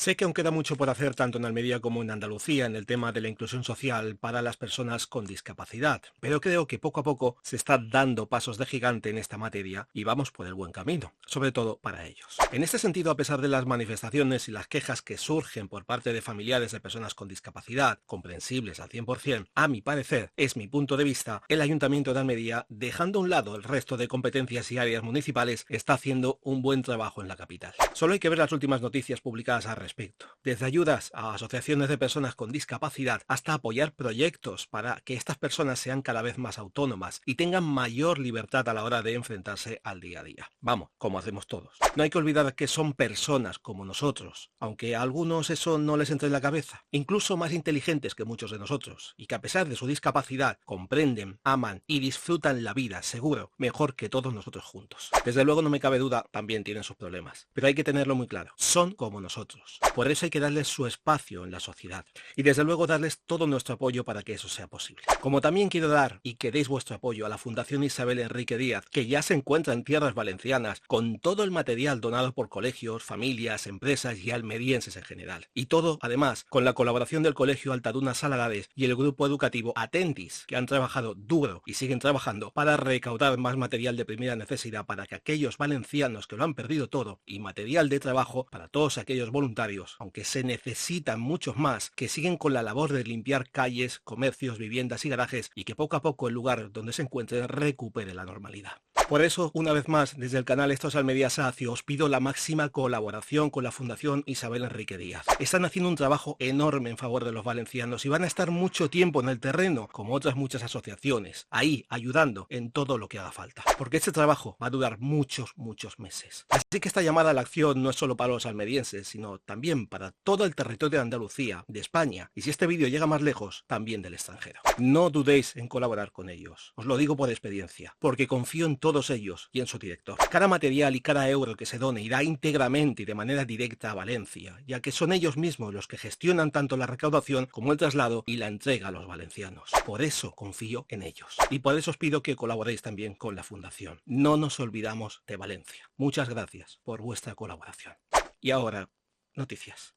Sé que aún queda mucho por hacer tanto en Almería como en Andalucía en el tema de la inclusión social para las personas con discapacidad, pero creo que poco a poco se está dando pasos de gigante en esta materia y vamos por el buen camino, sobre todo para ellos. En este sentido, a pesar de las manifestaciones y las quejas que surgen por parte de familiares de personas con discapacidad, comprensibles al 100%, a mi parecer, es mi punto de vista, el Ayuntamiento de Almería, dejando a un lado el resto de competencias y áreas municipales, está haciendo un buen trabajo en la capital. Solo hay que ver las últimas noticias publicadas al respecto. Desde ayudas a asociaciones de personas con discapacidad hasta apoyar proyectos para que estas personas sean cada vez más autónomas y tengan mayor libertad a la hora de enfrentarse al día a día. Vamos, como hacemos todos. No hay que olvidar que son personas como nosotros, aunque a algunos eso no les entre en la cabeza, incluso más inteligentes que muchos de nosotros, y que a pesar de su discapacidad comprenden, aman y disfrutan la vida, seguro, mejor que todos nosotros juntos. Desde luego no me cabe duda, también tienen sus problemas, pero hay que tenerlo muy claro, son como nosotros. Por eso hay que darles su espacio en la sociedad y desde luego darles todo nuestro apoyo para que eso sea posible. Como también quiero dar y que deis vuestro apoyo a la Fundación Isabel Enrique Díaz, que ya se encuentra en tierras valencianas con todo el material donado por colegios, familias, empresas y almerienses en general. Y todo, además, con la colaboración del Colegio Altaduna Saladades y el grupo educativo Atentis, que han trabajado duro y siguen trabajando para recaudar más material de primera necesidad para que aquellos valencianos que lo han perdido todo y material de trabajo para todos aquellos voluntarios, aunque se necesitan muchos más, que siguen con la labor de limpiar calles, comercios, viviendas y garajes y que poco a poco el lugar donde se encuentren recupere la normalidad. Por eso, una vez más, desde el canal Estos Almería Sacio os pido la máxima colaboración con la Fundación Isabel Enrique Díaz. Están haciendo un trabajo enorme en favor de los valencianos y van a estar mucho tiempo en el terreno, como otras muchas asociaciones, ahí, ayudando en todo lo que haga falta. Porque este trabajo va a durar muchos meses. Así que esta llamada a la acción no es solo para los almerienses, sino también para todo el territorio de Andalucía, de España, y si este vídeo llega más lejos, también del extranjero. No dudéis en colaborar con ellos. Os lo digo por experiencia, porque confío en todos ellos y en su director. Cada material y cada euro que se done irá íntegramente y de manera directa a Valencia, ya que son ellos mismos los que gestionan tanto la recaudación como el traslado y la entrega a los valencianos. Por eso confío en ellos. Y por eso os pido que colaboréis también con la Fundación. No nos olvidamos de Valencia. Muchas gracias por vuestra colaboración. Y ahora, noticias.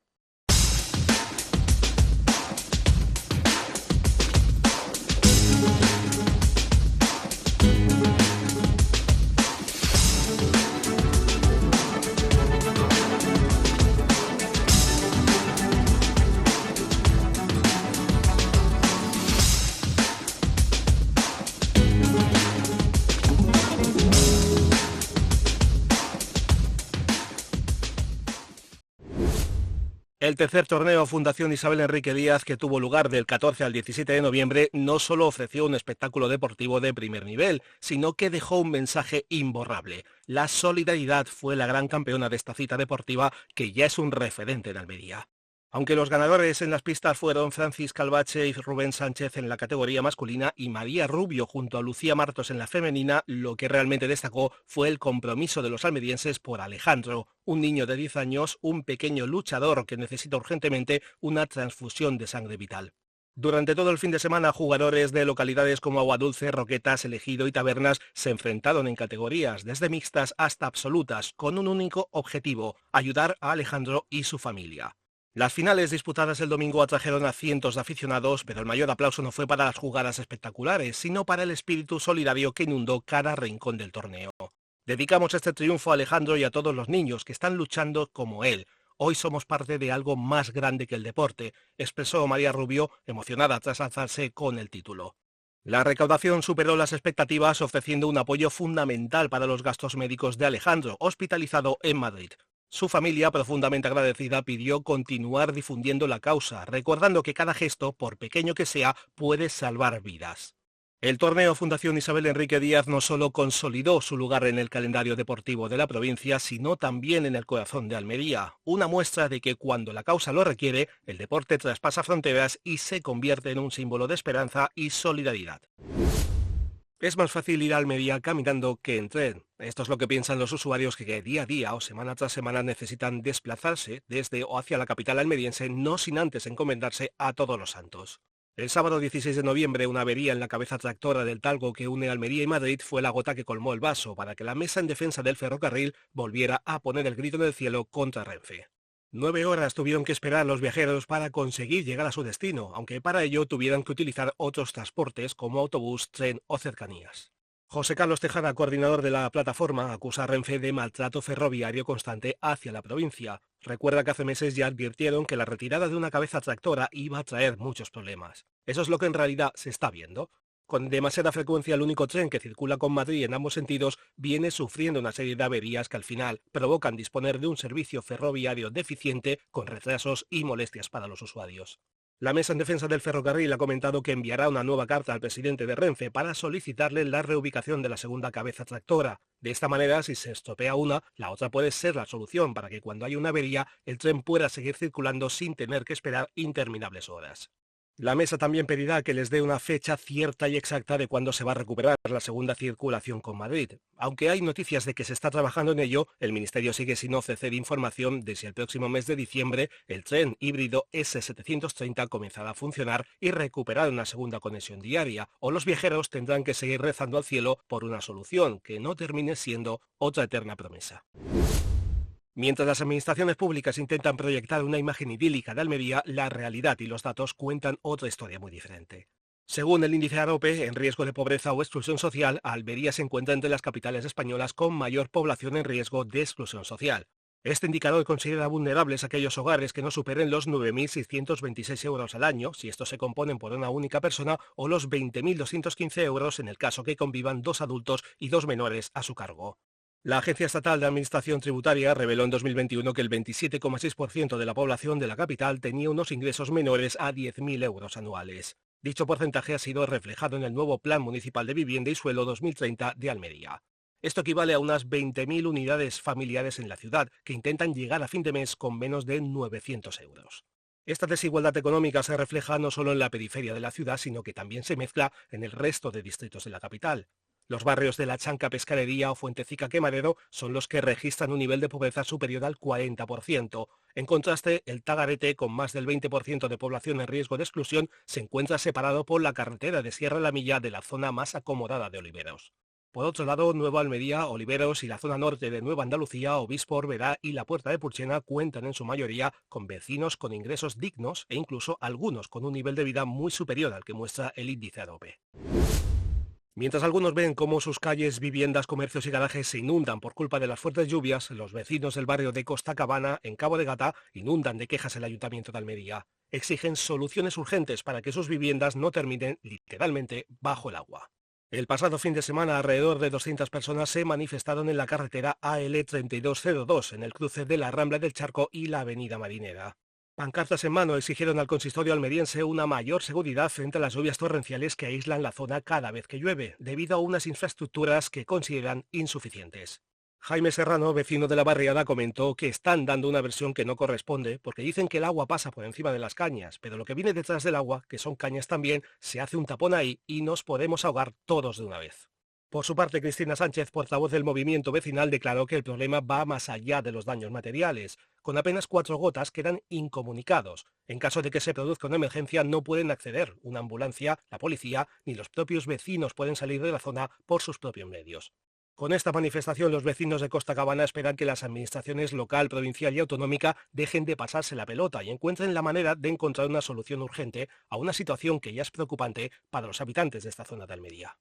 El tercer torneo Fundación Isabel Enrique Díaz, que tuvo lugar del 14 al 17 de noviembre, no solo ofreció un espectáculo deportivo de primer nivel, sino que dejó un mensaje imborrable. La solidaridad fue la gran campeona de esta cita deportiva, que ya es un referente en Almería. Aunque los ganadores en las pistas fueron Francis Calvache y Rubén Sánchez en la categoría masculina y María Rubio junto a Lucía Martos en la femenina, lo que realmente destacó fue el compromiso de los almerienses por Alejandro, un niño de 10 años, un pequeño luchador que necesita urgentemente una transfusión de sangre vital. Durante todo el fin de semana, jugadores de localidades como Aguadulce, Roquetas, Elegido y Tabernas se enfrentaron en categorías desde mixtas hasta absolutas, con un único objetivo: ayudar a Alejandro y su familia. Las finales disputadas el domingo atrajeron a cientos de aficionados, pero el mayor aplauso no fue para las jugadas espectaculares, sino para el espíritu solidario que inundó cada rincón del torneo. Dedicamos este triunfo a Alejandro y a todos los niños que están luchando como él. Hoy somos parte de algo más grande que el deporte, expresó María Rubio, emocionada tras alzarse con el título. La recaudación superó las expectativas, ofreciendo un apoyo fundamental para los gastos médicos de Alejandro, hospitalizado en Madrid. Su familia, profundamente agradecida, pidió continuar difundiendo la causa, recordando que cada gesto, por pequeño que sea, puede salvar vidas. El torneo Fundación Isabel Enrique Díaz no solo consolidó su lugar en el calendario deportivo de la provincia, sino también en el corazón de Almería, una muestra de que cuando la causa lo requiere, el deporte traspasa fronteras y se convierte en un símbolo de esperanza y solidaridad. Es más fácil ir a Almería caminando que en tren. Esto es lo que piensan los usuarios que día a día o semana tras semana necesitan desplazarse desde o hacia la capital almeriense, no sin antes encomendarse a Todos los Santos. El sábado 16 de noviembre, una avería en la cabeza tractora del talgo que une Almería y Madrid fue la gota que colmó el vaso para que la mesa en defensa del ferrocarril volviera a poner el grito en el cielo contra Renfe. 9 horas tuvieron que esperar los viajeros para conseguir llegar a su destino, aunque para ello tuvieran que utilizar otros transportes como autobús, tren o cercanías. José Carlos Tejada, coordinador de la plataforma, acusa a Renfe de maltrato ferroviario constante hacia la provincia. Recuerda que hace meses ya advirtieron que la retirada de una cabeza tractora iba a traer muchos problemas. Eso es lo que en realidad se está viendo. Con demasiada frecuencia el único tren que circula con Madrid en ambos sentidos viene sufriendo una serie de averías que al final provocan disponer de un servicio ferroviario deficiente con retrasos y molestias para los usuarios. La Mesa en Defensa del Ferrocarril ha comentado que enviará una nueva carta al presidente de Renfe para solicitarle la reubicación de la segunda cabeza tractora. De esta manera, si se estropea una, la otra puede ser la solución para que cuando haya una avería el tren pueda seguir circulando sin tener que esperar interminables horas. La Mesa también pedirá que les dé una fecha cierta y exacta de cuándo se va a recuperar la segunda circulación con Madrid. Aunque hay noticias de que se está trabajando en ello, el Ministerio sigue sin ofrecer información de si el próximo mes de diciembre el tren híbrido S730 comenzará a funcionar y recuperar una segunda conexión diaria, o los viajeros tendrán que seguir rezando al cielo por una solución que no termine siendo otra eterna promesa. Mientras las administraciones públicas intentan proyectar una imagen idílica de Almería, la realidad y los datos cuentan otra historia muy diferente. Según el índice AROPE, en riesgo de pobreza o exclusión social, Almería se encuentra entre las capitales españolas con mayor población en riesgo de exclusión social. Este indicador considera vulnerables aquellos hogares que no superen los 9.626 euros al año, si estos se componen por una única persona, o los 20.215 euros en el caso que convivan dos adultos y dos menores a su cargo. La Agencia Estatal de Administración Tributaria reveló en 2021 que el 27,6% de la población de la capital tenía unos ingresos menores a 10.000 euros anuales. Dicho porcentaje ha sido reflejado en el nuevo Plan Municipal de Vivienda y Suelo 2030 de Almería. Esto equivale a unas 20.000 unidades familiares en la ciudad, que intentan llegar a fin de mes con menos de 900 euros. Esta desigualdad económica se refleja no solo en la periferia de la ciudad, sino que también se mezcla en el resto de distritos de la capital. Los barrios de La Chanca, Pescadería o Fuentecica, Quemadero son los que registran un nivel de pobreza superior al 40%. En contraste, el Tagarete, con más del 20% de población en riesgo de exclusión, se encuentra separado por la carretera de Sierra La Milla de la zona más acomodada de Oliveros. Por otro lado, Nueva Almería, Oliveros y la zona norte de Nueva Andalucía, Obispo, Orberá y la Puerta de Purchena cuentan en su mayoría con vecinos con ingresos dignos e incluso algunos con un nivel de vida muy superior al que muestra el índice AROPE. Mientras algunos ven cómo sus calles, viviendas, comercios y garajes se inundan por culpa de las fuertes lluvias, los vecinos del barrio de Costa Cabana, en Cabo de Gata, inundan de quejas el Ayuntamiento de Almería. Exigen soluciones urgentes para que sus viviendas no terminen, literalmente, bajo el agua. El pasado fin de semana, alrededor de 200 personas se manifestaron en la carretera AL 3202, en el cruce de la Rambla del Charco y la Avenida Marinera. Pancartas en mano exigieron al consistorio almeriense una mayor seguridad frente a las lluvias torrenciales que aíslan la zona cada vez que llueve, debido a unas infraestructuras que consideran insuficientes. Jaime Serrano, vecino de la barriada, comentó que están dando una versión que no corresponde porque dicen que el agua pasa por encima de las cañas, pero lo que viene detrás del agua, que son cañas también, se hace un tapón ahí y nos podemos ahogar todos de una vez. Por su parte, Cristina Sánchez, portavoz del movimiento vecinal, declaró que el problema va más allá de los daños materiales. Con apenas 4 gotas quedan incomunicados. En caso de que se produzca una emergencia no pueden acceder una ambulancia, la policía ni los propios vecinos pueden salir de la zona por sus propios medios. Con esta manifestación, los vecinos de Costa Cabana esperan que las administraciones local, provincial y autonómica dejen de pasarse la pelota y encuentren la manera de encontrar una solución urgente a una situación que ya es preocupante para los habitantes de esta zona de Almería.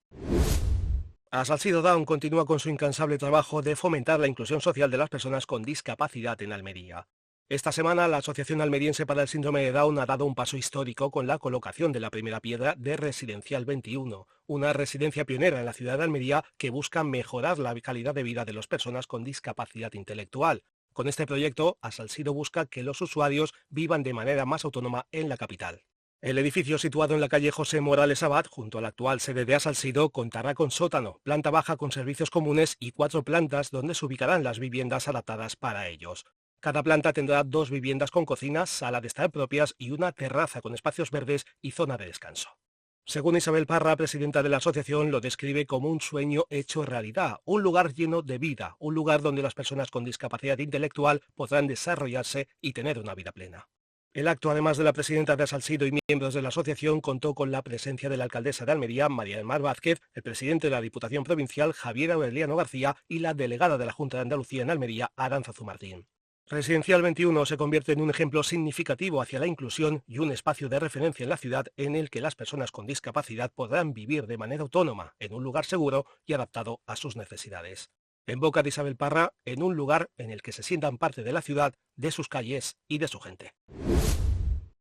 Salsido Down continúa con su incansable trabajo de fomentar la inclusión social de las personas con discapacidad en Almería. Esta semana, la Asociación Almeriense para el Síndrome de Down ha dado un paso histórico con la colocación de la primera piedra de Residencial 21, una residencia pionera en la ciudad de Almería que busca mejorar la calidad de vida de las personas con discapacidad intelectual. Con este proyecto, Salsido busca que los usuarios vivan de manera más autónoma en la capital. El edificio, situado en la calle José Morales Abad, junto a la actual sede de Salsido, contará con sótano, planta baja con servicios comunes y 4 plantas donde se ubicarán las viviendas adaptadas para ellos. Cada planta tendrá 2 viviendas con cocina, sala de estar propias y una terraza con espacios verdes y zona de descanso. Según Isabel Parra, presidenta de la asociación, lo describe como un sueño hecho realidad, un lugar lleno de vida, un lugar donde las personas con discapacidad intelectual podrán desarrollarse y tener una vida plena. El acto, además de la presidenta de Salsido y miembros de la asociación, contó con la presencia de la alcaldesa de Almería, María del Mar Vázquez, el presidente de la Diputación Provincial, Javier Aureliano García, y la delegada de la Junta de Andalucía en Almería, Arantzazu Martín. Residencial 21 se convierte en un ejemplo significativo hacia la inclusión y un espacio de referencia en la ciudad en el que las personas con discapacidad podrán vivir de manera autónoma, en un lugar seguro y adaptado a sus necesidades. En boca de Isabel Parra, en un lugar en el que se sientan parte de la ciudad, de sus calles y de su gente.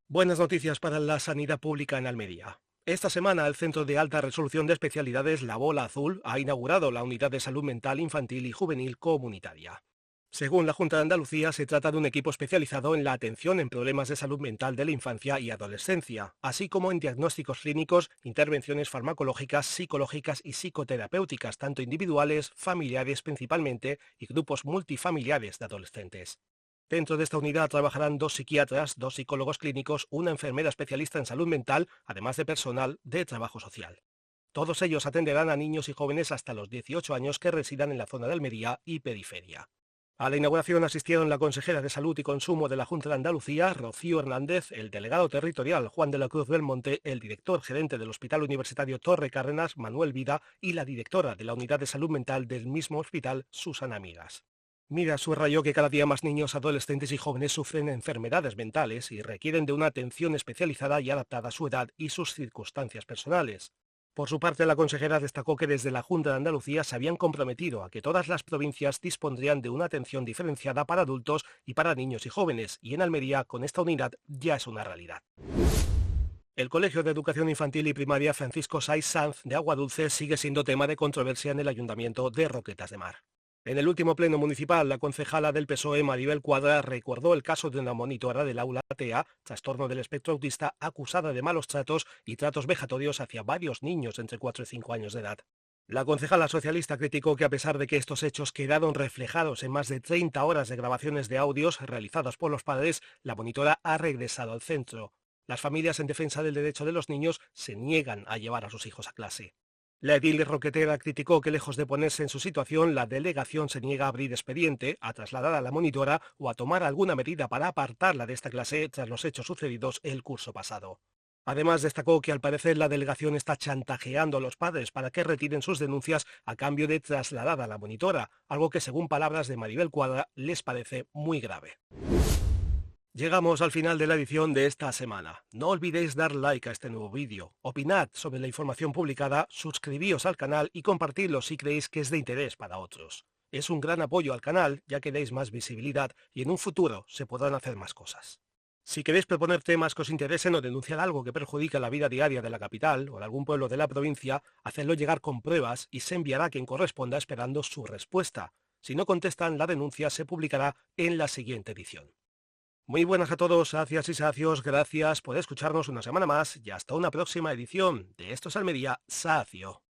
Buenas noticias para la sanidad pública en Almería. Esta semana el Centro de Alta Resolución de Especialidades La Bola Azul ha inaugurado la Unidad de Salud Mental Infantil y Juvenil Comunitaria. Según la Junta de Andalucía, se trata de un equipo especializado en la atención en problemas de salud mental de la infancia y adolescencia, así como en diagnósticos clínicos, intervenciones farmacológicas, psicológicas y psicoterapéuticas, tanto individuales, familiares principalmente, y grupos multifamiliares de adolescentes. Dentro de esta unidad trabajarán 2 psiquiatras, 2 psicólogos clínicos, una enfermera especialista en salud mental, además de personal de trabajo social. Todos ellos atenderán a niños y jóvenes hasta los 18 años que residan en la zona de Almería y periferia. A la inauguración asistieron la consejera de Salud y Consumo de la Junta de Andalucía, Rocío Hernández, el delegado territorial Juan de la Cruz Belmonte, el director gerente del Hospital Universitario Torre Cárdenas, Manuel Vida, y la directora de la Unidad de Salud Mental del mismo hospital, Susana Migas. Migas subrayó que cada día más niños, adolescentes y jóvenes sufren enfermedades mentales y requieren de una atención especializada y adaptada a su edad y sus circunstancias personales. Por su parte, la consejera destacó que desde la Junta de Andalucía se habían comprometido a que todas las provincias dispondrían de una atención diferenciada para adultos y para niños y jóvenes, y en Almería, con esta unidad, ya es una realidad. El Colegio de Educación Infantil y Primaria Francisco Saiz Sanz de Aguadulce sigue siendo tema de controversia en el Ayuntamiento de Roquetas de Mar. En el último pleno municipal, la concejala del PSOE, Maribel Cuadra, recordó el caso de una monitora del aula TEA, trastorno del espectro autista, acusada de malos tratos y tratos vejatorios hacia varios niños entre 4 y 5 años de edad. La concejala socialista criticó que a pesar de que estos hechos quedaron reflejados en más de 30 horas de grabaciones de audios realizadas por los padres, la monitora ha regresado al centro. Las familias en defensa del derecho de los niños se niegan a llevar a sus hijos a clase. La edil roquetera criticó que, lejos de ponerse en su situación, la delegación se niega a abrir expediente, a trasladar a la monitora o a tomar alguna medida para apartarla de esta clase tras los hechos sucedidos el curso pasado. Además, destacó que al parecer la delegación está chantajeando a los padres para que retiren sus denuncias a cambio de trasladar a la monitora, algo que, según palabras de Maribel Cuadra, les parece muy grave. Llegamos al final de la edición de esta semana. No olvidéis dar like a este nuevo vídeo, opinad sobre la información publicada, suscribíos al canal y compartidlo si creéis que es de interés para otros. Es un gran apoyo al canal, ya que dais más visibilidad y en un futuro se podrán hacer más cosas. Si queréis proponer temas que os interesen o denunciar algo que perjudica la vida diaria de la capital o de algún pueblo de la provincia, hacedlo llegar con pruebas y se enviará a quien corresponda esperando su respuesta. Si no contestan, la denuncia se publicará en la siguiente edición. Muy buenas a todos, sacias y sacios, gracias por escucharnos una semana más y hasta una próxima edición de Esto es Almería, Sacio.